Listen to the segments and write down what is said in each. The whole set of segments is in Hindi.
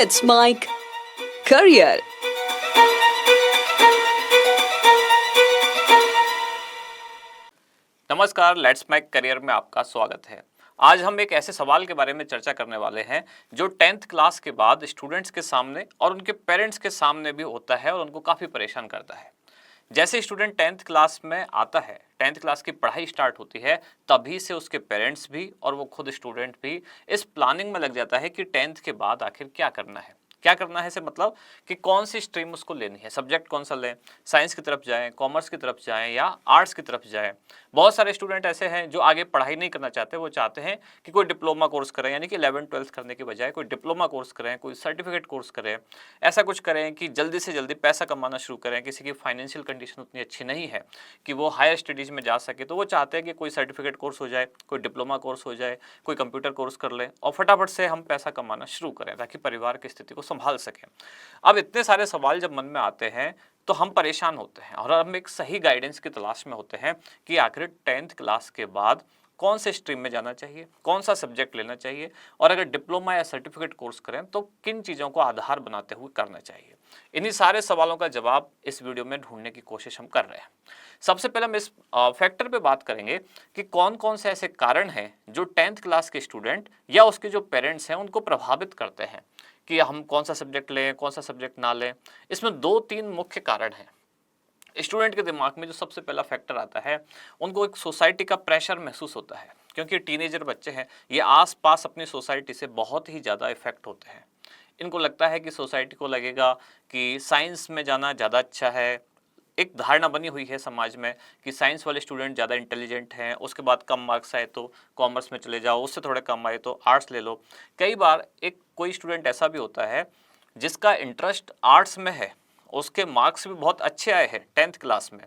Let's Make Career. नमस्कार, लेट्स मेक करियर में आपका स्वागत है। आज हम एक ऐसे सवाल के बारे में चर्चा करने वाले हैं जो 10th क्लास के बाद स्टूडेंट्स के सामने और उनके पेरेंट्स के सामने भी होता है और उनको काफ़ी परेशान करता है। जैसे स्टूडेंट 10th क्लास में आता है, 10th क्लास की पढ़ाई स्टार्ट होती है, तभी से उसके पेरेंट्स भी और वो खुद स्टूडेंट भी इस प्लानिंग में लग जाता है कि 10th के बाद आखिर क्या करना है। क्या करना है से मतलब कि कौन सी स्ट्रीम उसको लेनी है, सब्जेक्ट कौन सा लें, साइंस की तरफ जाएं, कॉमर्स की तरफ जाएं या आर्ट्स की तरफ जाएं। बहुत सारे स्टूडेंट ऐसे हैं जो आगे पढ़ाई नहीं करना चाहते, वो चाहते हैं कि कोई डिप्लोमा कोर्स करें, यानी कि 11th-12th करने के बजाय कोई डिप्लोमा कोर्स करें, कोई सर्टिफिकेट कोर्स करें, ऐसा कुछ करें कि जल्दी से जल्दी पैसा कमाना शुरू करें। किसी की फाइनेंशियल कंडीशन उतनी अच्छी नहीं है कि वो हायर स्टडीज़ में जा सके, तो वो चाहते हैं कि कोई सर्टिफिकेट कोर्स हो जाए, कोई डिप्लोमा कोर्स हो जाए, कोई कंप्यूटर कोर्स कर लें और फटाफट से हम पैसा कमाना शुरू करें ताकि परिवार की स्थिति को संभाल सकें। अब इतने सारे सवाल जब मन में आते हैं तो हम परेशान होते हैं और हम एक सही गाइडेंस की तलाश में होते हैं कि आखिर 10th क्लास के बाद कौन से स्ट्रीम में जाना चाहिए, कौन सा सब्जेक्ट लेना चाहिए और अगर डिप्लोमा या सर्टिफिकेट कोर्स करें तो किन चीज़ों को आधार बनाते हुए करना चाहिए। इन्हीं सारे सवालों का जवाब इस वीडियो में ढूंढने की कोशिश हम कर रहे हैं। सबसे पहले हम इस फैक्टर पे बात करेंगे कि कौन कौन से ऐसे कारण हैं जो 10th क्लास के स्टूडेंट या उसके जो पेरेंट्स हैं उनको प्रभावित करते हैं कि हम कौन सा सब्जेक्ट लें, कौन सा सब्जेक्ट ना लें। इसमें 2-3 मुख्य कारण हैं। स्टूडेंट के दिमाग में जो सबसे पहला फैक्टर आता है, उनको एक सोसाइटी का प्रेशर महसूस होता है क्योंकि टीनेजर बच्चे हैं, ये आस-पास अपनी सोसाइटी से बहुत ही ज़्यादा इफेक्ट होते हैं। इनको लगता है कि सोसाइटी को लगेगा कि साइंस में जाना ज़्यादा अच्छा है। एक धारणा बनी हुई है समाज में कि साइंस वाले स्टूडेंट ज़्यादा इंटेलिजेंट हैं, उसके बाद कम मार्क्स आए तो कॉमर्स में चले जाओ, उससे थोड़े कम आए तो आर्ट्स ले लो। कई बार एक कोई स्टूडेंट ऐसा भी होता है जिसका इंटरेस्ट आर्ट्स में है, उसके मार्क्स भी बहुत अच्छे आए हैं 10th क्लास में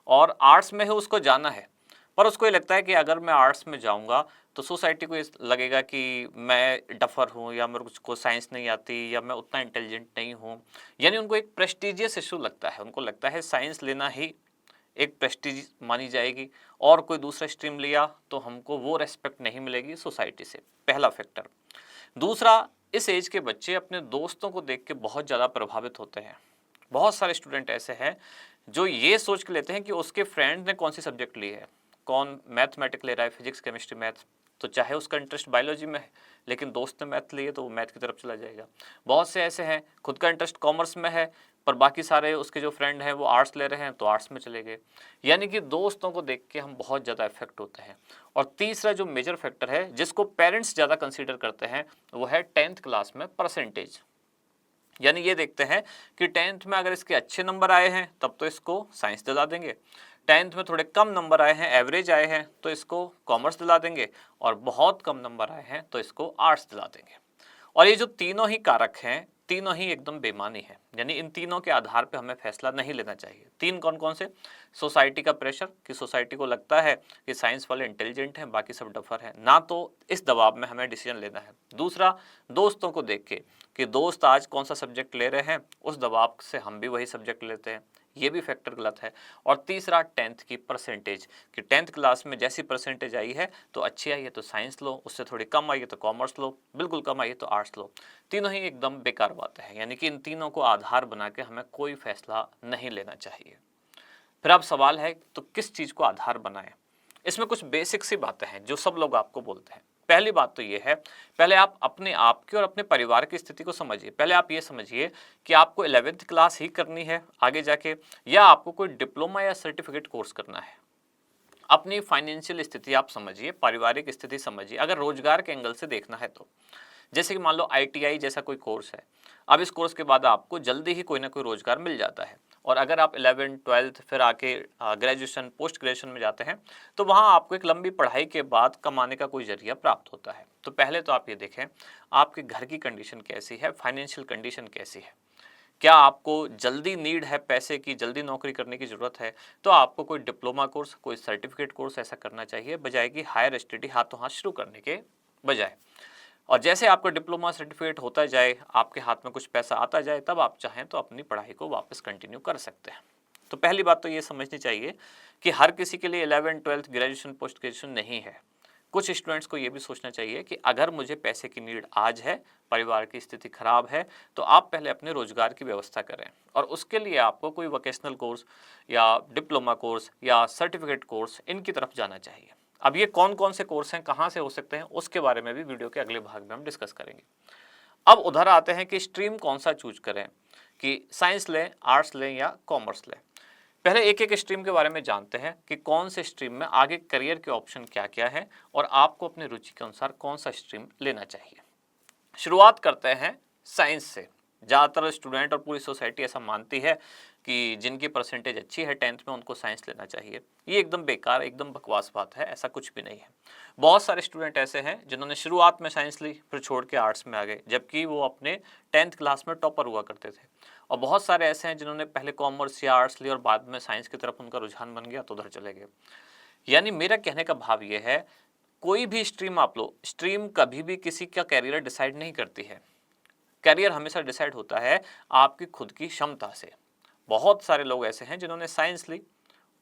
और आर्ट्स में ही उसको जाना है, पर उसको ये लगता है कि अगर मैं आर्ट्स में जाऊंगा तो सोसाइटी को ये लगेगा कि मैं डफर हूँ या मेरे को साइंस नहीं आती या मैं उतना इंटेलिजेंट नहीं हूँ। यानी उनको एक प्रेस्टिजियस इशू लगता है, उनको लगता है साइंस लेना ही एक प्रेस्टीज मानी जाएगी और कोई दूसरा स्ट्रीम लिया तो हमको वो रेस्पेक्ट नहीं मिलेगी सोसाइटी से। पहला फैक्टर। दूसरा, इस एज के बच्चे अपने दोस्तों को देख के बहुत ज़्यादा प्रभावित होते हैं। बहुत सारे स्टूडेंट ऐसे हैं जो ये सोच के लेते हैं कि उसके फ्रेंड ने कौन सी सब्जेक्ट ली है, कौन मैथमेटिक्स ले रहा है, फिजिक्स केमिस्ट्री मैथ, तो चाहे उसका इंटरेस्ट बायोलॉजी में है लेकिन दोस्त ने मैथ ली है तो वो मैथ की तरफ चला जाएगा। बहुत से ऐसे हैं खुद का इंटरेस्ट कॉमर्स में है पर बाकी सारे उसके जो फ्रेंड हैं वो आर्ट्स ले रहे हैं तो आर्ट्स में चले गए। यानी कि दोस्तों को देख के हम बहुत ज़्यादा इफेक्ट होते हैं। और तीसरा जो मेजर फैक्टर है जिसको पेरेंट्स ज़्यादा कंसीडर करते हैं वो है 10th क्लास में परसेंटेज। यानी ये देखते हैं कि 10th में अगर इसके अच्छे नंबर आए हैं तब तो इसको साइंस दिला देंगे, 10th में थोड़े कम नंबर आए हैं, एवरेज आए हैं तो इसको कॉमर्स दिला देंगे और बहुत कम नंबर आए हैं तो इसको आर्ट्स दिला देंगे। और ये जो तीनों ही कारक हैं, तीनों ही एकदम बेमानी है, यानी इन तीनों के आधार पे हमें फैसला नहीं लेना चाहिए। तीन कौन कौन से? सोसाइटी का प्रेशर कि सोसाइटी को लगता है कि साइंस वाले इंटेलिजेंट हैं, बाकी सब डफर हैं, ना तो इस दबाव में हमें डिसीजन लेना है। दूसरा, दोस्तों को देख के कि दोस्त आज कौन सा सब्जेक्ट ले रहे हैं, उस दबाव से हम भी वही सब्जेक्ट लेते हैं, ये भी फैक्टर गलत है। और तीसरा, 10th की परसेंटेज कि 10th क्लास में जैसी परसेंटेज आई है तो अच्छी आई है तो साइंस लो, उससे थोड़ी कम आई है तो कॉमर्स लो, बिल्कुल कम आई है तो आर्ट्स लो। तीनों ही एकदम बेकार बातें हैं, यानी कि इन तीनों को आधार बना के हमें कोई फैसला नहीं लेना चाहिए। फिर अब सवाल है तो किस चीज़ को आधार बनाएं? इसमें कुछ बेसिक सी बातें हैं जो सब लोग आपको बोलते हैं। पहली बात तो ये है, पहले आप अपने आप की और अपने परिवार की स्थिति को समझिए। पहले आप ये समझिए कि आपको 11th क्लास ही करनी है आगे जाके या आपको कोई डिप्लोमा या सर्टिफिकेट कोर्स करना है। अपनी फाइनेंशियल स्थिति आप समझिए, पारिवारिक स्थिति समझिए। अगर रोजगार के एंगल से देखना है तो जैसे कि मान लो ITI जैसा कोई कोर्स है, अब इस कोर्स के बाद आपको जल्दी ही कोई ना कोई रोजगार मिल जाता है और अगर आप 11th-12th फिर आके ग्रेजुएशन पोस्ट ग्रेजुएशन में जाते हैं तो वहाँ आपको एक लंबी पढ़ाई के बाद कमाने का कोई जरिया प्राप्त होता है। तो पहले तो आप ये देखें आपके घर की कंडीशन कैसी है, फाइनेंशियल कंडीशन कैसी है। क्या आपको जल्दी नीड है पैसे की, जल्दी नौकरी करने की ज़रूरत है, तो आपको कोई डिप्लोमा कोर्स, कोई सर्टिफिकेट कोर्स ऐसा करना चाहिए बजाय कि हायर स्टडी हाथों हाथ शुरू करने के बजाय। और जैसे आपका डिप्लोमा सर्टिफिकेट होता जाए, आपके हाथ में कुछ पैसा आता जाए, तब आप चाहें तो अपनी पढ़ाई को वापस कंटिन्यू कर सकते हैं। तो पहली बात तो ये समझनी चाहिए कि हर किसी के लिए 11th-12th ग्रेजुएशन पोस्ट ग्रेजुएशन नहीं है। कुछ स्टूडेंट्स को ये भी सोचना चाहिए कि अगर मुझे पैसे की नीड आज है, परिवार की स्थिति खराब है, तो आप पहले अपने रोजगार की व्यवस्था करें और उसके लिए आपको कोई वोकेशनल कोर्स या डिप्लोमा कोर्स या सर्टिफिकेट कोर्स इनकी तरफ जाना चाहिए। अब ये कौन कौन से कोर्स हैं, कहाँ से हो सकते हैं, उसके बारे में भी वीडियो के अगले भाग में हम डिस्कस करेंगे। अब उधर आते हैं कि स्ट्रीम कौन सा चूज करें, कि साइंस लें, आर्ट्स लें या कॉमर्स लें। पहले एक एक स्ट्रीम के बारे में जानते हैं कि कौन से स्ट्रीम में आगे करियर के ऑप्शन क्या क्या है और आपको अपनी रुचि के अनुसार कौन सा स्ट्रीम लेना चाहिए। शुरुआत करते हैं साइंस से। ज़्यादातर स्टूडेंट और पूरी सोसाइटी ऐसा मानती है कि जिनकी परसेंटेज अच्छी है 10th में उनको साइंस लेना चाहिए। ये एकदम बेकार, एकदम बकवास बात है, ऐसा कुछ भी नहीं है। बहुत सारे स्टूडेंट ऐसे हैं जिन्होंने शुरुआत में साइंस ली फिर छोड़ के आर्ट्स में आ गए, जबकि वो अपने 10th क्लास में टॉपर हुआ करते थे। और बहुत सारे ऐसे हैं जिन्होंने पहले कॉमर्स या आर्ट्स ली और बाद में साइंस की तरफ उनका रुझान बन गया तो उधर चले गए। यानी मेरा कहने का भाव ये है, कोई भी स्ट्रीम आप लो, स्ट्रीम कभी भी किसी का कैरियर डिसाइड नहीं करती है। कैरियर हमेशा डिसाइड होता है आपकी खुद की क्षमता से। बहुत सारे लोग ऐसे हैं जिन्होंने साइंस ली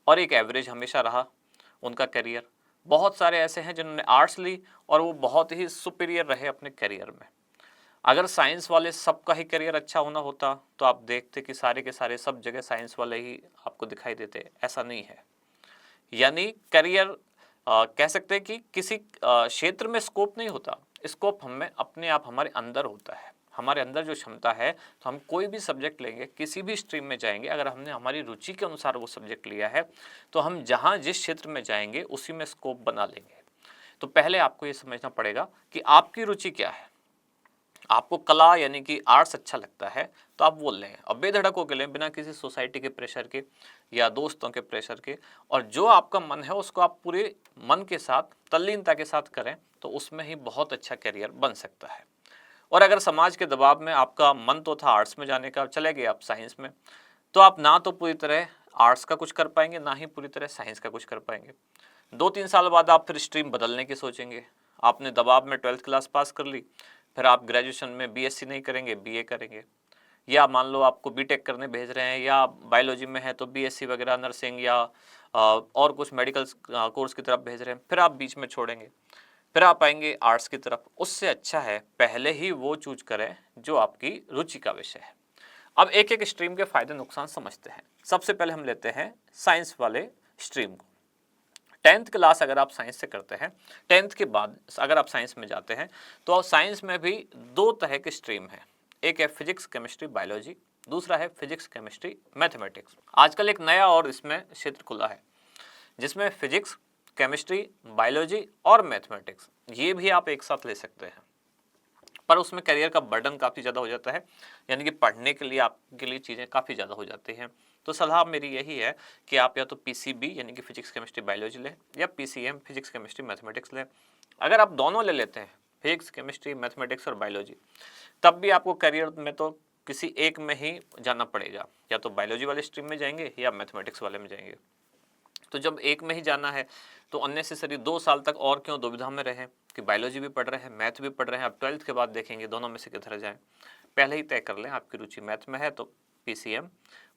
और एक एवरेज हमेशा रहा उनका करियर। बहुत सारे ऐसे हैं जिन्होंने आर्ट्स ली और वो बहुत ही सुपीरियर रहे अपने करियर में। अगर साइंस वाले सबका ही करियर अच्छा होना होता तो आप देखते कि सारे के सारे सब जगह साइंस वाले ही आपको दिखाई देते। ऐसा नहीं है। यानी करियर कह सकते हैं कि किसी क्षेत्र में स्कोप नहीं होता, स्कोप हमें अपने आप हमारे अंदर होता है। हमारे अंदर जो क्षमता है, तो हम कोई भी सब्जेक्ट लेंगे, किसी भी स्ट्रीम में जाएंगे, अगर हमने हमारी रुचि के अनुसार वो सब्जेक्ट लिया है तो हम जहाँ जिस क्षेत्र में जाएंगे उसी में स्कोप बना लेंगे। तो पहले आपको ये समझना पड़ेगा कि आपकी रुचि क्या है। आपको कला यानी कि आर्ट्स अच्छा लगता है तो आप वो लें और बेधड़क होकर लें, बिना किसी सोसाइटी के प्रेशर के या दोस्तों के प्रेशर के। और जो आपका मन है उसको आप पूरे मन के साथ, तल्लीनता के साथ करें तो उसमें ही बहुत अच्छा करियर बन सकता है। और अगर समाज के दबाव में आपका मन तो था आर्ट्स में जाने का, चले गए आप साइंस में, तो आप ना तो पूरी तरह आर्ट्स का कुछ कर पाएंगे, ना ही पूरी तरह साइंस का कुछ कर पाएंगे। 2-3 साल बाद आप फिर स्ट्रीम बदलने की सोचेंगे। आपने दबाव में 12th क्लास पास कर ली, फिर आप ग्रेजुएशन में बीएससी नहीं करेंगे, बीए करेंगे। या मान लो आपको बीटेक करने भेज रहे हैं या बायोलॉजी में है तो बीएससी वगैरह, नर्सिंग या और कुछ मेडिकल कोर्स की तरफ भेज रहे हैं, फिर आप बीच में छोड़ेंगे, फिर आप आएंगे आर्ट्स की तरफ। उससे अच्छा है पहले ही वो चूज करें जो आपकी रुचि का विषय है। अब एक एक स्ट्रीम के फायदे नुकसान समझते हैं। सबसे पहले हम लेते हैं साइंस वाले स्ट्रीम को। 10th क्लास अगर आप साइंस से करते हैं, 10th के बाद अगर आप साइंस में जाते हैं तो साइंस में भी 2 तरह के स्ट्रीम है। एक है फिजिक्स केमिस्ट्री बायोलॉजी, दूसरा है फिजिक्स केमिस्ट्री मैथमेटिक्स। आजकल एक नया और इसमें क्षेत्र खुला है जिसमें फिजिक्स, केमिस्ट्री, बायोलॉजी और मैथमेटिक्स ये भी आप एक साथ ले सकते हैं। पर उसमें करियर का बर्डन काफ़ी ज़्यादा हो जाता है, यानी कि पढ़ने के लिए आपके लिए चीज़ें काफ़ी ज़्यादा हो जाती हैं। तो सलाह मेरी यही है कि आप या तो पीसीबी यानी कि फिजिक्स केमिस्ट्री बायोलॉजी लें या पीसीएम फिजिक्स केमिस्ट्री मैथमेटिक्स लें। अगर आप दोनों ले लेते हैं, फिजिक्स केमिस्ट्री मैथमेटिक्स और बायोलॉजी, तब भी आपको करियर में तो किसी एक में ही जाना पड़ेगा, या तो बायोलॉजी वाले स्ट्रीम में जाएंगे या मैथमेटिक्स वाले में जाएंगे। तो जब एक में ही जाना है तो अननेसेसरी 2 साल तक और क्यों दुविधा में रहें कि बायोलॉजी भी पढ़ रहे हैं, मैथ भी पढ़ रहे हैं। अब 12th के बाद देखेंगे दोनों में से किधर जाएं। पहले ही तय कर लें, आपकी रुचि मैथ में है तो पीसीएम,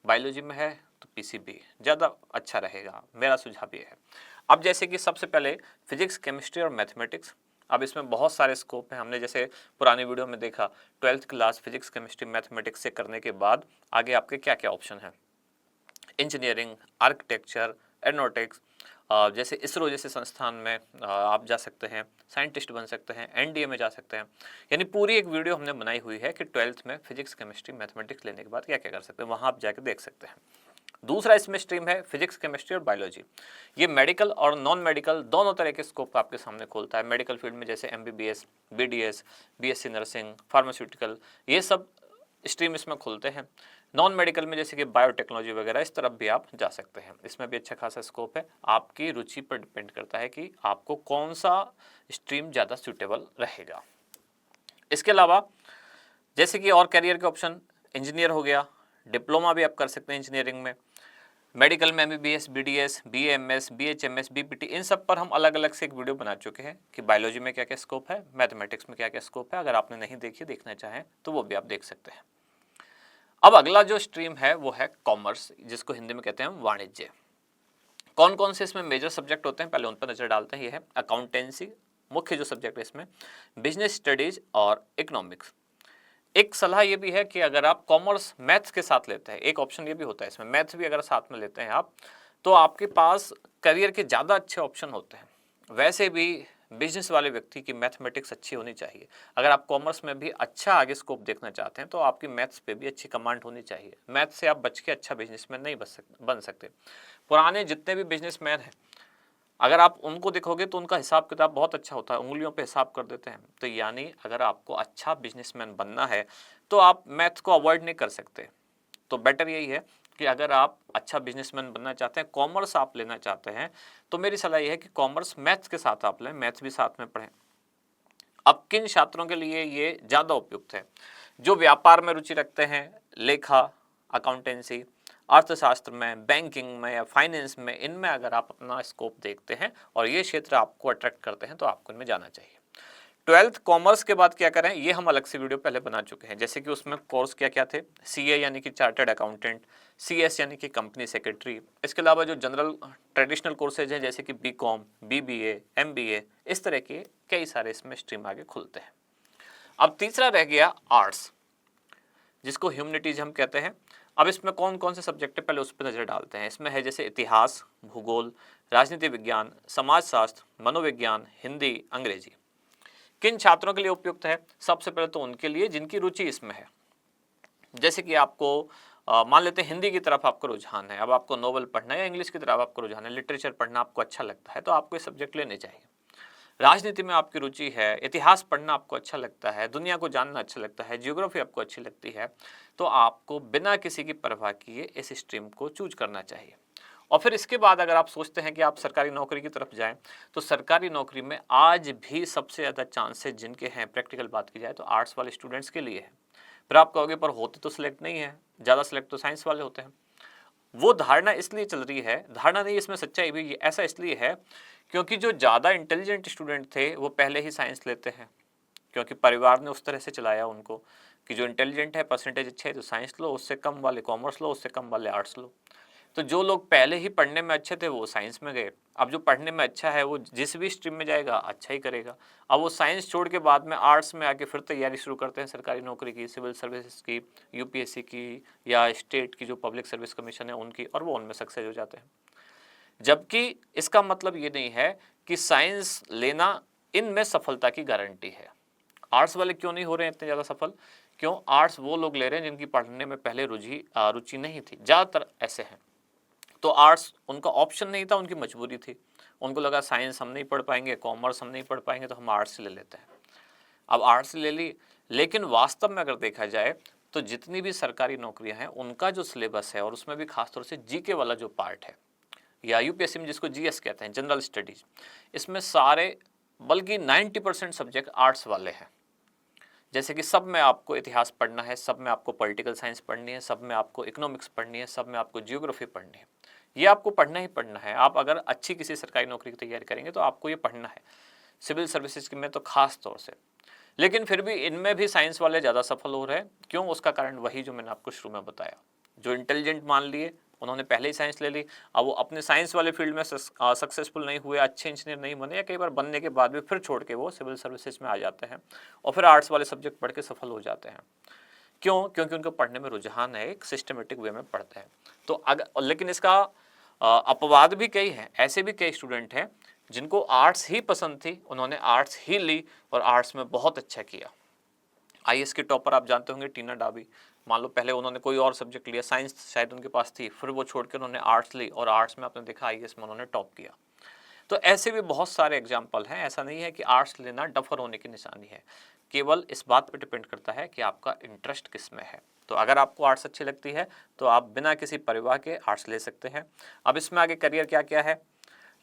बायोलॉजी में है तो पीसीबी, ज़्यादा अच्छा रहेगा। मेरा सुझाव ये है। अब जैसे कि सबसे पहले फिजिक्स केमिस्ट्री और मैथमेटिक्स, अब इसमें बहुत सारे स्कोप हैं। हमने जैसे पुरानी वीडियो में देखा 12th class physics chemistry mathematics से करने के बाद आगे आपके क्या क्या ऑप्शन हैं। इंजीनियरिंग, आर्किटेक्चर, एरोनॉटिक्स, जैसे इसरो जैसे संस्थान में आप जा सकते हैं, साइंटिस्ट बन सकते हैं, एनडीए में जा सकते हैं। यानी पूरी एक वीडियो हमने बनाई हुई है कि 12th में फिजिक्स केमिस्ट्री मैथमेटिक्स लेने के बाद क्या क्या कर सकते हैं, वहाँ आप जाकर देख सकते हैं। दूसरा इसमें स्ट्रीम है फिजिक्स केमिस्ट्री और बायोलॉजी। ये मेडिकल और नॉन मेडिकल दोनों तरह के स्कोप आपके सामने खोलता है। मेडिकल फील्ड में जैसे MBBS, BDS, BSc nursing, pharmaceutical, ये सब स्ट्रीम इसमें खुलते हैं। नॉन मेडिकल में जैसे कि बायोटेक्नोलॉजी वगैरह, इस तरफ भी आप जा सकते हैं। इसमें भी अच्छा खासा स्कोप है। आपकी रुचि पर डिपेंड करता है कि आपको कौन सा स्ट्रीम ज़्यादा सूटेबल रहेगा। इसके अलावा जैसे कि और करियर के ऑप्शन, इंजीनियर हो गया, डिप्लोमा भी आप कर सकते हैं इंजीनियरिंग में, मेडिकल में MBBS, BDS, BMS, BHMS, BPT, इन सब पर हम अलग अलग से एक वीडियो बना चुके हैं कि बायोलॉजी में क्या क्या स्कोप है, मैथमेटिक्स में क्या क्या स्कोप है। अगर आपने नहीं देखी, देखना चाहें तो वो भी आप देख सकते हैं। अब अगला जो स्ट्रीम है वो है कॉमर्स, जिसको हिंदी में कहते हैं वाणिज्य। कौन कौन से इसमें मेजर सब्जेक्ट होते हैं पहले उन पर नजर डालते हैं। ये है अकाउंटेंसी, मुख्य जो सब्जेक्ट है इसमें, बिजनेस स्टडीज और इकोनॉमिक्स। एक सलाह ये भी है कि अगर आप कॉमर्स मैथ्स के साथ लेते हैं, एक ऑप्शन ये भी होता है इसमें, मैथ्स भी अगर साथ में लेते हैं आप, तो आपके पास करियर के ज़्यादा अच्छे ऑप्शन होते हैं। वैसे भी बिजनेस वाले व्यक्ति की मैथमेटिक्स अच्छी होनी चाहिए। अगर आप कॉमर्स में भी अच्छा आगे स्कोप देखना चाहते हैं तो आपकी मैथ्स पे भी अच्छी कमांड होनी चाहिए। मैथ्स से आप बच के अच्छा बिजनेसमैन नहीं बन सकते। पुराने जितने भी बिजनेसमैन हैं, अगर आप उनको देखोगे तो उनका हिसाब किताब बहुत अच्छा होता है, उंगलियों पे हिसाब कर देते हैं। तो यानी अगर आपको अच्छा बिजनेसमैन बनना है तो आप मैथ्स को अवॉइड नहीं कर सकते। तो बेटर यही है कि अगर आप अच्छा बिजनेसमैन बनना चाहते हैं, कॉमर्स आप लेना चाहते हैं, तो मेरी सलाह यह है कि कॉमर्स मैथ्स के साथ आप लें, मैथ्स भी साथ में पढ़ें। अब किन छात्रों के लिए ये ज़्यादा उपयुक्त है? जो व्यापार में रुचि रखते हैं, लेखा, अकाउंटेंसी, अर्थशास्त्र में, बैंकिंग में या फाइनेंस में, इनमें अगर आप अपना स्कोप देखते हैं और ये क्षेत्र आपको अट्रैक्ट करते हैं तो आपको इनमें जाना चाहिए। 12th कॉमर्स के बाद क्या करें, ये हम अलग से वीडियो पहले बना चुके हैं। जैसे कि उसमें कोर्स क्या क्या थे, सीए यानी कि चार्टर्ड अकाउंटेंट, सीएस यानी कि कंपनी सेक्रेटरी। इसके अलावा जो जनरल ट्रेडिशनल कोर्सेज हैं जैसे कि बीकॉम, बीबीए, एमबीए, इस तरह के कई सारे इसमें स्ट्रीम आगे खुलते हैं। अब तीसरा रह गया आर्ट्स, जिसको ह्यूमैनिटीज हम कहते हैं। अब इसमें कौन कौन से सब्जेक्ट है पहले उस पर नजर डालते हैं। इसमें है जैसे इतिहास, भूगोल, राजनीति विज्ञान, समाजशास्त्र, मनोविज्ञान, हिंदी, अंग्रेजी। किन छात्रों के लिए उपयुक्त है? सबसे पहले तो उनके लिए जिनकी रुचि इसमें है। जैसे कि आपको मान लेते हैं हिंदी की तरफ आपको रुझान है, अब आपको नोवेल पढ़ना है, या इंग्लिश की तरफ आपको रुझान है, लिटरेचर पढ़ना आपको अच्छा लगता है, तो आपको ये सब्जेक्ट लेने चाहिए। राजनीति में आपकी रुचि है, इतिहास पढ़ना आपको अच्छा लगता है, दुनिया को जानना अच्छा लगता है, जियोग्राफी आपको अच्छी लगती है, तो आपको बिना किसी की परवाह किए इस स्ट्रीम को चूज करना चाहिए। और फिर इसके बाद अगर आप सोचते हैं कि आप सरकारी नौकरी की तरफ जाएं, तो सरकारी नौकरी में आज भी सबसे ज़्यादा चांसेस जिनके हैं, प्रैक्टिकल बात की जाए तो आर्ट्स वाले स्टूडेंट्स के लिए है। फिर आप कहोगे पर होते तो सिलेक्ट नहीं है, ज़्यादा सिलेक्ट तो साइंस वाले होते हैं। वो धारणा इसलिए चल रही है, धारणा नहीं, इसमें सच्चाई भी ऐसा इसलिए है क्योंकि जो ज़्यादा इंटेलिजेंट स्टूडेंट थे वो पहले ही साइंस लेते हैं, क्योंकि परिवार ने उस तरह से चलाया उनको कि जो इंटेलिजेंट है, परसेंटेज अच्छे है तो साइंस लो, उससे कम वाले कॉमर्स लो, उससे कम वाले आर्ट्स लो। तो जो लोग पहले ही पढ़ने में अच्छे थे वो साइंस में गए। अब जो पढ़ने में अच्छा है वो जिस भी स्ट्रीम में जाएगा अच्छा ही करेगा। अब वो साइंस छोड़ के बाद में आर्ट्स में आके फिर तैयारी शुरू करते हैं सरकारी नौकरी की, सिविल सर्विसेज की, यूपीएससी की, या स्टेट की जो पब्लिक सर्विस कमीशन है उनकी, और वो उनमें सक्सेस हो जाते हैं। जबकि इसका मतलब ये नहीं है कि साइंस लेना इनमें सफलता की गारंटी है। आर्ट्स वाले क्यों नहीं हो रहे हैं इतने ज़्यादा सफल? क्यों? आर्ट्स वो लोग ले रहे हैं जिनकी पढ़ने में पहले रुचि नहीं थी, ज़्यादातर ऐसे हैं। तो आर्ट्स उनका ऑप्शन नहीं था, उनकी मजबूरी थी। उनको लगा साइंस हम नहीं पढ़ पाएंगे, कॉमर्स हम नहीं पढ़ पाएंगे, तो हम आर्ट्स ले लेते हैं। अब आर्ट्स ले ली, लेकिन वास्तव में अगर देखा जाए तो जितनी भी सरकारी नौकरियां हैं उनका जो सिलेबस है, और उसमें भी खासतौर से जीके वाला जो पार्ट है, या यूपीएससी में जिसको जीएस कहते हैं, जनरल स्टडीज, इसमें सारे बल्कि 90% सब्जेक्ट आर्ट्स वाले हैं। जैसे कि सब में आपको इतिहास पढ़ना है, सब में आपको पॉलिटिकल साइंस पढ़नी है, सब में आपको इकोनॉमिक्स पढ़नी है, सब में आपको जियोग्राफी पढ़नी है। ये आपको पढ़ना ही पढ़ना है। आप अगर अच्छी किसी सरकारी नौकरी की तैयारी करेंगे तो आपको ये पढ़ना है, सिविल सर्विसेज में तो खास तौर से। लेकिन फिर भी इनमें भी साइंस वाले ज़्यादा सफल हो रहे हैं। क्यों? उसका कारण वही जो मैंने आपको शुरू में बताया। जो इंटेलिजेंट मान लिए उन्होंने पहले ही साइंस ले ली, अब वो अपने साइंस वाले फील्ड में सक्सेसफुल नहीं हुए, अच्छे इंजीनियर नहीं बने, या कई बार बनने के बाद भी फिर छोड़ के वो सिविल सर्विसेज में आ जाते हैं और फिर आर्ट्स वाले सब्जेक्ट पढ़ के सफल हो जाते हैं। क्यों? क्योंकि उनको पढ़ने में रुझान है, एक सिस्टमेटिक वे में पढ़ते हैं। तो अगर, लेकिन इसका अपवाद भी कई हैं। ऐसे भी कई स्टूडेंट हैं जिनको आर्ट्स ही पसंद थी, उन्होंने आर्ट्स ही ली और आर्ट्स में बहुत अच्छा किया। आईएएस के टॉपर आप जानते होंगे, टीना डाबी। मान लो पहले उन्होंने कोई और सब्जेक्ट लिया, साइंस शायद उनके पास थी, फिर वो छोड़ के उन्होंने आर्ट्स ली और आर्ट्स में आपने देखा आईएएस में उन्होंने टॉप किया। तो ऐसे भी बहुत सारे एग्जाम्पल हैं। ऐसा नहीं है कि आर्ट्स लेना डफर होने की निशानी है, केवल इस बात पर डिपेंड करता है कि आपका इंटरेस्ट किस में है। तो अगर आपको आर्ट्स अच्छी लगती है तो आप बिना किसी परवाह के आर्ट्स ले सकते हैं। अब इसमें आगे करियर क्या क्या है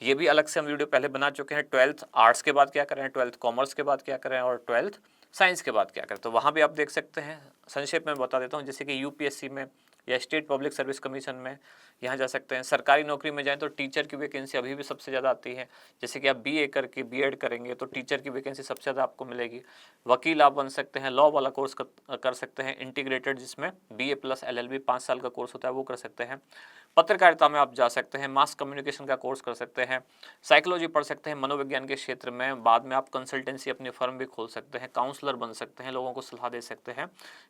ये भी अलग से हम वीडियो पहले बना चुके हैं। 12th आर्ट्स के बाद क्या करें, 12th कॉमर्स के बाद क्या करें, और 12th साइंस के बाद क्या करें, तो वहाँ भी आप देख सकते हैं। संक्षेप में बता देता हूँ, जैसे कि यूपीएससी में या स्टेट पब्लिक सर्विस कमीशन में यहाँ जा सकते हैं। सरकारी नौकरी में जाएं तो टीचर की वैकेंसी अभी भी सबसे ज़्यादा आती है। जैसे कि आप बीए करके बीएड करेंगे तो टीचर की वैकेंसी सबसे ज़्यादा आपको मिलेगी। वकील आप बन सकते हैं, लॉ वाला कोर्स कर सकते हैं, इंटीग्रेटेड जिसमें बीए प्लस एलएलबी 5 साल का कोर्स होता है वो कर सकते हैं। पत्रकारिता में आप जा सकते हैं, मास कम्युनिकेशन का कोर्स कर सकते हैं, साइकोलॉजी पढ़ सकते हैं, मनोविज्ञान के क्षेत्र में। बाद में आप कंसल्टेंसी अपनी फर्म भी खोल सकते हैं, काउंसलर बन सकते हैं, लोगों को सलाह दे सकते हैं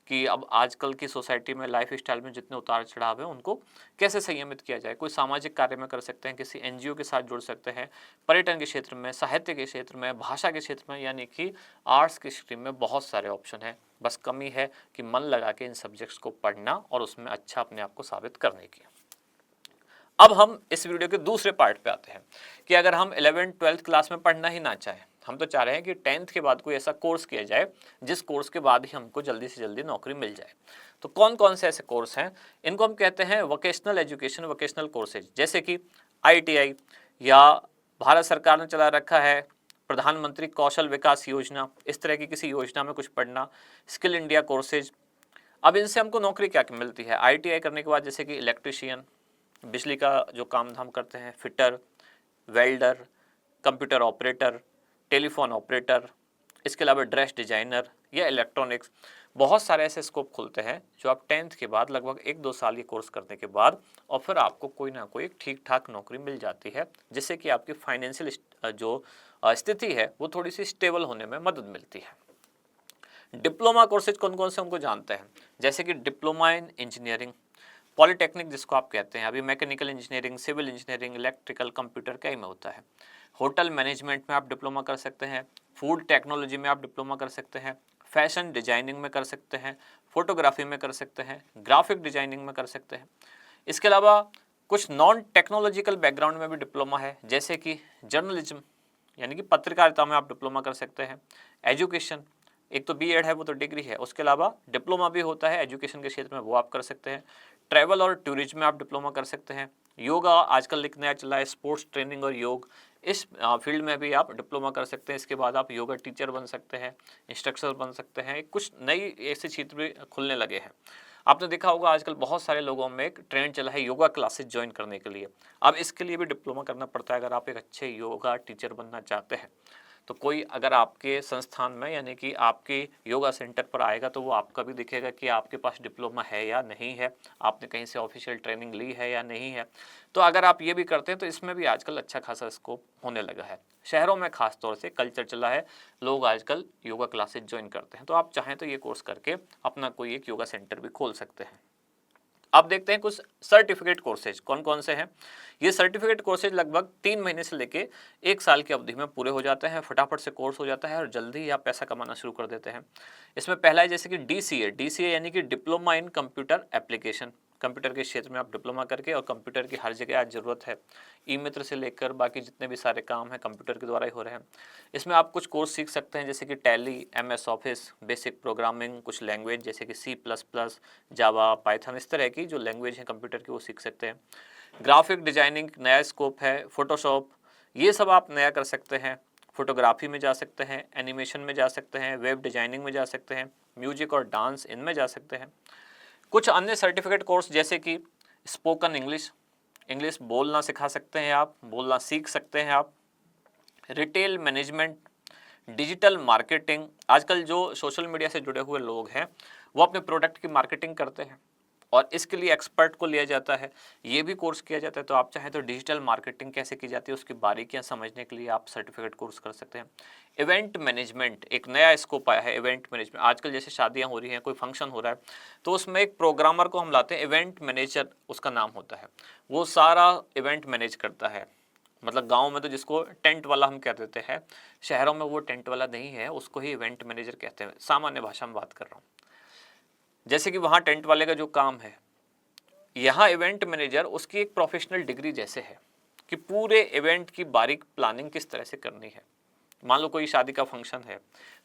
कि अब आजकल की सोसाइटी में लाइफ स्टाइल में जितने उतार चढ़ाव है उनको कैसे संयमित किया जाए। कोई सामाजिक कार्य में कर सकते हैं, किसी एनजीओ के साथ जुड़ सकते हैं, पर्यटन के क्षेत्र में, साहित्य के क्षेत्र में, भाषा के क्षेत्र में, यानी कि आर्ट्स की स्ट्रीम में बहुत सारे ऑप्शन हैं। बस कमी है कि मन लगा के इन सब्जेक्ट्स को पढ़ना और उसमें अच्छा अपने आप को साबित करने की। अब हम इस वीडियो के दूसरे पार्ट पे आते हैं कि अगर हम 11th 12th क्लास में पढ़ना ही ना चाहें, हम तो चाह रहे हैं कि 10th के बाद कोई ऐसा कोर्स किया जाए जिस कोर्स के बाद ही हमको जल्दी से जल्दी नौकरी मिल जाए। तो कौन कौन से ऐसे कोर्स हैं? इनको हम कहते हैं वोकेशनल एजुकेशन, वोकेशनल कोर्सेज, जैसे कि ITI या भारत सरकार ने चला रखा है प्रधानमंत्री कौशल विकास योजना, इस तरह की किसी योजना में कुछ पढ़ना, स्किल इंडिया कोर्सेज। अब इनसे हमको नौकरी क्या मिलती है? ITI करने के बाद जैसे कि इलेक्ट्रिशियन, बिजली का जो काम धाम करते हैं, fitter, welder, computer operator, telephone operator, इसके अलावा ड्रेस डिजाइनर या इलेक्ट्रॉनिक्स, बहुत सारे ऐसे स्कोप खुलते हैं जो आप 10th के बाद लगभग 1-2 साल ये कोर्स करने के बाद और फिर आपको कोई ना कोई ठीक ठाक नौकरी मिल जाती है, जिससे कि आपकी फाइनेंशियल जो स्थिति है वो थोड़ी सी स्टेबल होने में मदद मिलती है। डिप्लोमा कोर्सेज कौन कौन से उनको जानते हैं? जैसे कि डिप्लोमा इन इंजीनियरिंग, पॉलिटेक्निक जिसको आप कहते हैं, अभी mechanical engineering, civil engineering, electrical, computer कई में होता है। होटल मैनेजमेंट में आप डिप्लोमा कर सकते हैं, फूड टेक्नोलॉजी में आप डिप्लोमा कर सकते हैं, फैशन डिजाइनिंग में कर सकते हैं, फोटोग्राफी में कर सकते हैं, ग्राफिक डिजाइनिंग में कर सकते हैं। इसके अलावा कुछ नॉन टेक्नोलॉजिकल बैकग्राउंड में भी डिप्लोमा है, जैसे कि जर्नलिज्म यानी कि पत्रकारिता में आप डिप्लोमा कर सकते हैं। एजुकेशन, एक तो बीएड है वो तो डिग्री है, उसके अलावा डिप्लोमा भी होता है एजुकेशन के क्षेत्र में, वो आप कर सकते हैं। ट्रैवल और टूरिज्म में आप डिप्लोमा कर सकते हैं। योगा आजकल एक नया चला है, स्पोर्ट्स ट्रेनिंग और योग, इस फील्ड में भी आप डिप्लोमा कर सकते हैं। इसके बाद आप योगा टीचर बन सकते हैं, इंस्ट्रक्टर बन सकते हैं। कुछ नई ऐसे क्षेत्र भी खुलने लगे हैं। आपने देखा होगा आजकल बहुत सारे लोगों में एक ट्रेंड चला है योगा क्लासेस ज्वाइन करने के लिए। अब इसके लिए भी डिप्लोमा करना पड़ता है अगर आप एक अच्छे योगा टीचर बनना चाहते हैं। तो कोई अगर आपके संस्थान में यानी कि आपके योगा सेंटर पर आएगा तो वो आपका भी दिखेगा कि आपके पास डिप्लोमा है या नहीं है, आपने कहीं से ऑफिशियल ट्रेनिंग ली है या नहीं है। तो अगर आप ये भी करते हैं तो इसमें भी आजकल अच्छा खासा स्कोप होने लगा है। शहरों में खास तौर से कल्चर चला है, लोग आजकल योगा क्लासेस ज्वाइन करते हैं। तो आप चाहें तो ये कोर्स करके अपना कोई एक योगा सेंटर भी खोल सकते हैं। अब देखते हैं कुछ सर्टिफिकेट कोर्सेज कौन कौन से हैं। ये सर्टिफिकेट कोर्सेज लगभग 3 महीने से लेके 1 साल की अवधि में पूरे हो जाते हैं, फटाफट से कोर्स हो जाता है और जल्दी ही आप पैसा कमाना शुरू कर देते हैं। इसमें पहला है जैसे कि DCA यानी कि diploma in computer application. Computer के क्षेत्र में आप डिप्लोमा करके, और कंप्यूटर की हर जगह आज ज़रूरत है, ई मित्र से लेकर बाकी जितने भी सारे काम हैं कंप्यूटर के द्वारा ही हो रहे हैं। इसमें आप कुछ कोर्स सीख सकते हैं जैसे कि tally, MS office, basic programming, कुछ लैंग्वेज जैसे कि C++, जावा, पाइथन, इस तरह की जो लैंग्वेज है कंप्यूटर की वो सीख सकते हैं। ग्राफिक डिजाइनिंग नया स्कोप है, फोटोशॉप, ये सब आप नया कर सकते हैं। फोटोग्राफी में जा सकते हैं, एनिमेशन में जा सकते हैं, वेब डिजाइनिंग में जा सकते हैं, म्यूजिक और डांस इनमें जा सकते हैं। कुछ अन्य सर्टिफिकेट कोर्स जैसे कि स्पोकन इंग्लिश, इंग्लिश बोलना सिखा सकते हैं आप, बोलना सीख सकते हैं आप। रिटेल मैनेजमेंट, डिजिटल मार्केटिंग, आजकल जो सोशल मीडिया से जुड़े हुए लोग हैं वो अपने प्रोडक्ट की मार्केटिंग करते हैं और इसके लिए एक्सपर्ट को लिया जाता है, ये भी कोर्स किया जाता है। तो आप चाहें तो डिजिटल मार्केटिंग कैसे की जाती है उसकी बारीकियां समझने के लिए आप सर्टिफिकेट कोर्स कर सकते हैं। इवेंट मैनेजमेंट, एक नया स्कोप आया है इवेंट मैनेजमेंट। आजकल जैसे शादियां हो रही हैं, कोई फंक्शन हो रहा है तो उसमें एक प्रोग्रामर को हम लाते हैं, इवेंट मैनेजर उसका नाम होता है, वो सारा इवेंट मैनेज करता है। मतलब गांव में तो जिसको टेंट वाला हम कह देते हैं, शहरों में वो टेंट वाला नहीं है, उसको ही इवेंट मैनेजर कहते हैं, सामान्य भाषा में बात कर रहा हूँ। जैसे कि वहाँ टेंट वाले का जो काम है, यहाँ इवेंट मैनेजर उसकी एक प्रोफेशनल डिग्री जैसे है कि पूरे इवेंट की बारीक प्लानिंग किस तरह से करनी है। मान लो कोई शादी का फंक्शन है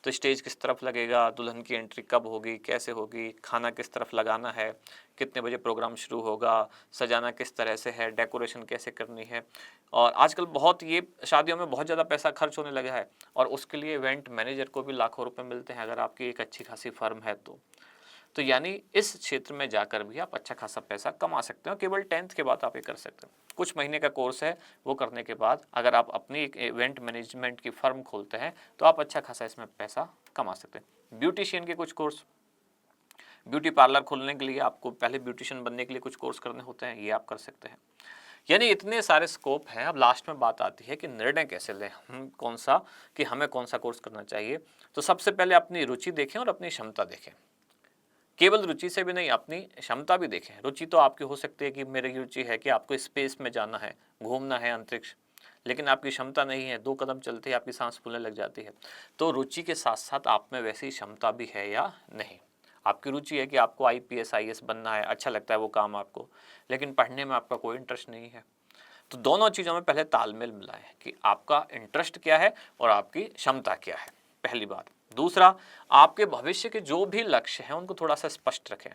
तो स्टेज किस तरफ लगेगा, दुल्हन की एंट्री कब होगी, कैसे होगी, खाना किस तरफ लगाना है, कितने बजे प्रोग्राम शुरू होगा, सजाना किस तरह से है, डेकोरेशन कैसे करनी है। और आजकल बहुत ये शादियों में बहुत ज़्यादा पैसा खर्च होने लगा है और उसके लिए इवेंट मैनेजर को भी लाखों रुपए मिलते हैं अगर आपकी एक अच्छी खासी फर्म है तो तो यानी इस क्षेत्र में जाकर भी आप अच्छा खासा पैसा कमा सकते हो। केवल 10th के बाद आप ये कर सकते हो। कुछ महीने का कोर्स है, वो करने के बाद अगर आप अपनी एक इवेंट मैनेजमेंट की फर्म खोलते हैं तो आप अच्छा खासा इसमें पैसा कमा सकते हैं। ब्यूटिशियन के कुछ कोर्स, ब्यूटी पार्लर खोलने के लिए आपको पहले ब्यूटिशियन बनने के लिए कुछ कोर्स करने होते हैं, ये आप कर सकते हैं। यानी इतने सारे स्कोप हैं। अब लास्ट में बात आती है कि निर्णय कैसे लें, हम कौन सा कि हमें कौन सा कोर्स करना चाहिए। तो सबसे पहले अपनी रुचि देखें और अपनी क्षमता देखें। केवल रुचि से भी नहीं, अपनी क्षमता भी देखें। रुचि तो आपकी हो सकती है कि मेरी रुचि है कि आपको स्पेस में जाना है, घूमना है, अंतरिक्ष, लेकिन आपकी क्षमता नहीं है, 2 कदम चलते ही आपकी सांस फूलने लग जाती है। तो रुचि के साथ साथ आप में वैसी क्षमता भी है या नहीं। आपकी रुचि है कि आपको IPS IAS बनना है, अच्छा लगता है वो काम आपको, लेकिन पढ़ने में आपका कोई इंटरेस्ट नहीं है। तो दोनों चीज़ों में पहले तालमेल मिलाएं कि आपका इंटरेस्ट क्या है और आपकी क्षमता क्या है, पहली बात। दूसरा, आपके भविष्य के जो भी लक्ष्य हैं उनको थोड़ा सा स्पष्ट रखें।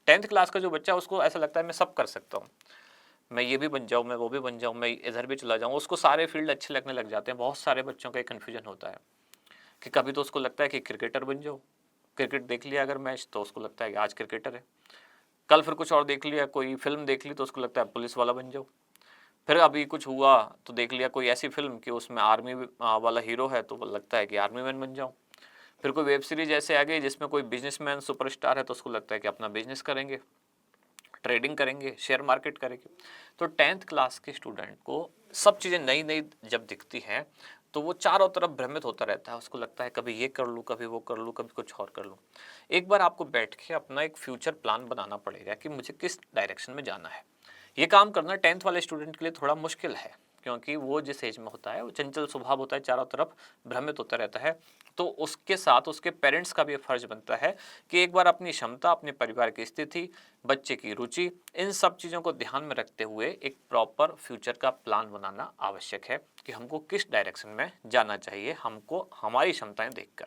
10th क्लास का जो बच्चा है उसको ऐसा लगता है मैं सब कर सकता हूँ, मैं ये भी बन जाऊँ, मैं वो भी बन जाऊँ, मैं इधर भी चला जाऊँ, उसको सारे फील्ड अच्छे लगने लग जाते हैं। बहुत सारे बच्चों का एक कन्फ्यूजन होता है कि कभी तो उसको लगता है कि क्रिकेटर बन जाओ, क्रिकेट देख लिया अगर मैच तो उसको लगता है कि आज क्रिकेटर है, कल फिर कुछ और देख लिया, कोई फिल्म देख ली तो उसको लगता है पुलिस वाला बन जाओ, फिर अभी कुछ हुआ तो देख लिया कोई ऐसी फिल्म कि उसमें आर्मी वाला हीरो है तो लगता है कि आर्मी मैन बन जाओ, फिर कोई वेब सीरीज ऐसे आ गई जिसमें कोई बिजनेसमैन सुपरस्टार है तो उसको लगता है कि अपना बिजनेस करेंगे, ट्रेडिंग करेंगे, शेयर मार्केट करेंगे। तो 10th क्लास के स्टूडेंट को सब चीज़ें नई नई जब दिखती हैं तो वो चारों तरफ भ्रमित होता रहता है, उसको लगता है कभी ये कर लूँ, कभी वो कर लूँ, कभी कुछ और कर लूँ। एक बार आपको बैठ के अपना एक फ्यूचर प्लान बनाना पड़ेगा कि मुझे किस डायरेक्शन में जाना है। ये काम करना 10th वाले स्टूडेंट के लिए थोड़ा मुश्किल है, क्योंकि वो जिस एज में होता है वो चंचल स्वभाव होता है, चारों तरफ भ्रमित होता रहता है। तो उसके साथ उसके पेरेंट्स का भी फर्ज बनता है कि एक बार अपनी क्षमता, अपने परिवार की स्थिति, बच्चे की रुचि, इन सब चीज़ों को ध्यान में रखते हुए एक प्रॉपर फ्यूचर का प्लान बनाना आवश्यक है कि हमको किस डायरेक्शन में जाना चाहिए, हमको हमारी क्षमताएं देखकर।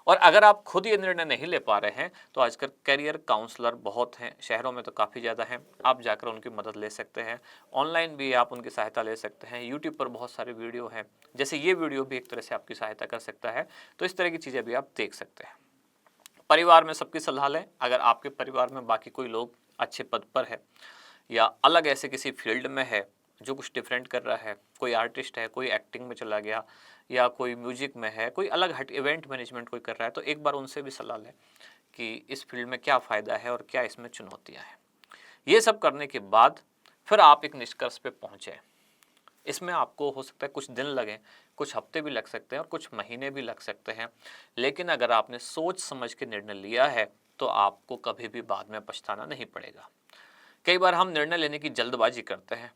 और अगर आप खुद ये निर्णय नहीं ले पा रहे हैं तो आजकल करियर काउंसलर बहुत हैं, शहरों में तो काफ़ी ज़्यादा हैं, आप जाकर उनकी मदद ले सकते हैं। ऑनलाइन भी आप उनकी सहायता ले सकते हैं। यूट्यूब पर बहुत सारे वीडियो हैं, जैसे ये वीडियो भी एक तरह से आपकी सहायता कर सकता है। तो इस तरह की चीज़ें भी आप देख सकते हैं। परिवार में सबकी सलाह लें। अगर आपके परिवार में बाकी कोई लोग अच्छे पद पर है या अलग ऐसे किसी फील्ड में है जो कुछ डिफरेंट कर रहा है, कोई आर्टिस्ट है, कोई एक्टिंग में चला गया या कोई म्यूजिक में है, कोई अलग हट इवेंट मैनेजमेंट कोई कर रहा है, तो एक बार उनसे भी सलाह लें कि इस फील्ड में क्या फ़ायदा है और क्या इसमें चुनौतियां हैं। ये सब करने के बाद फिर आप एक निष्कर्ष पे पहुँचें। इसमें आपको हो सकता है कुछ दिन लगें, कुछ हफ्ते भी लग सकते हैं और कुछ महीने भी लग सकते हैं, लेकिन अगर आपने सोच समझ के निर्णय लिया है तो आपको कभी भी बाद में पछताना नहीं पड़ेगा। कई बार हम निर्णय लेने की जल्दबाजी करते हैं,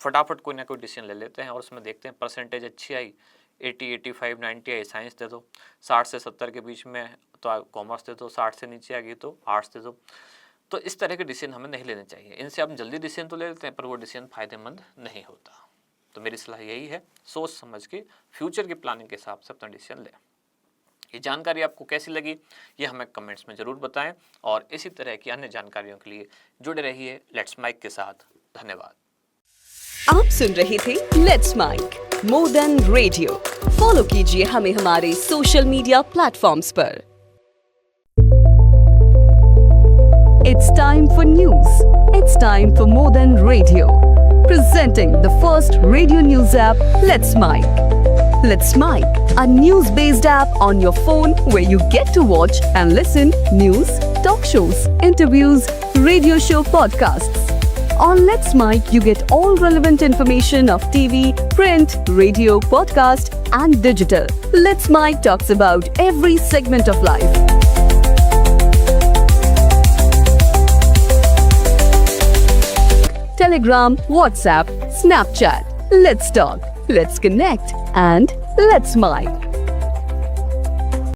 फटाफट कोई ना कोई डिसीजन ले लेते हैं और उसमें देखते हैं परसेंटेज अच्छी आई, 80, 85, 90 आई, साइंस दे दो, 60 से 70 के बीच में तो कॉमर्स दे दो, 60 से नीचे आ गई तो आर्ट्स दे दो। तो इस तरह के डिसीजन हमें नहीं लेने चाहिए। इनसे हम जल्दी डिसीजन तो ले लेते हैं पर वो डिसीजन फायदेमंद नहीं होता। तो मेरी सलाह यही है, सोच समझ के फ्यूचर की प्लानिंग के हिसाब से अपना डिसीजन लें। ये जानकारी आपको कैसी लगी ये हमें कमेंट्स में ज़रूर बताएं और इसी तरह की अन्य जानकारियों के लिए जुड़े रहिए लेट्स माइक के साथ। धन्यवाद। आप सुन रहे थे let's mic more than radio. Follow कीजिए हमें हमारे सोशल मीडिया प्लेटफॉर्म्स पर। It's time for news. It's time for more than radio. Presenting the first radio news app, Let's Mic. Let's Mic, a news-based app on your phone where you get to watch and listen news, talk shows, interviews, radio show podcasts. On Let's Mic, you get all relevant information of TV, print, radio, podcast, and digital. Let's Mic talks about every segment of life. Telegram, WhatsApp, Snapchat. Let's talk, let's connect, and let's mic.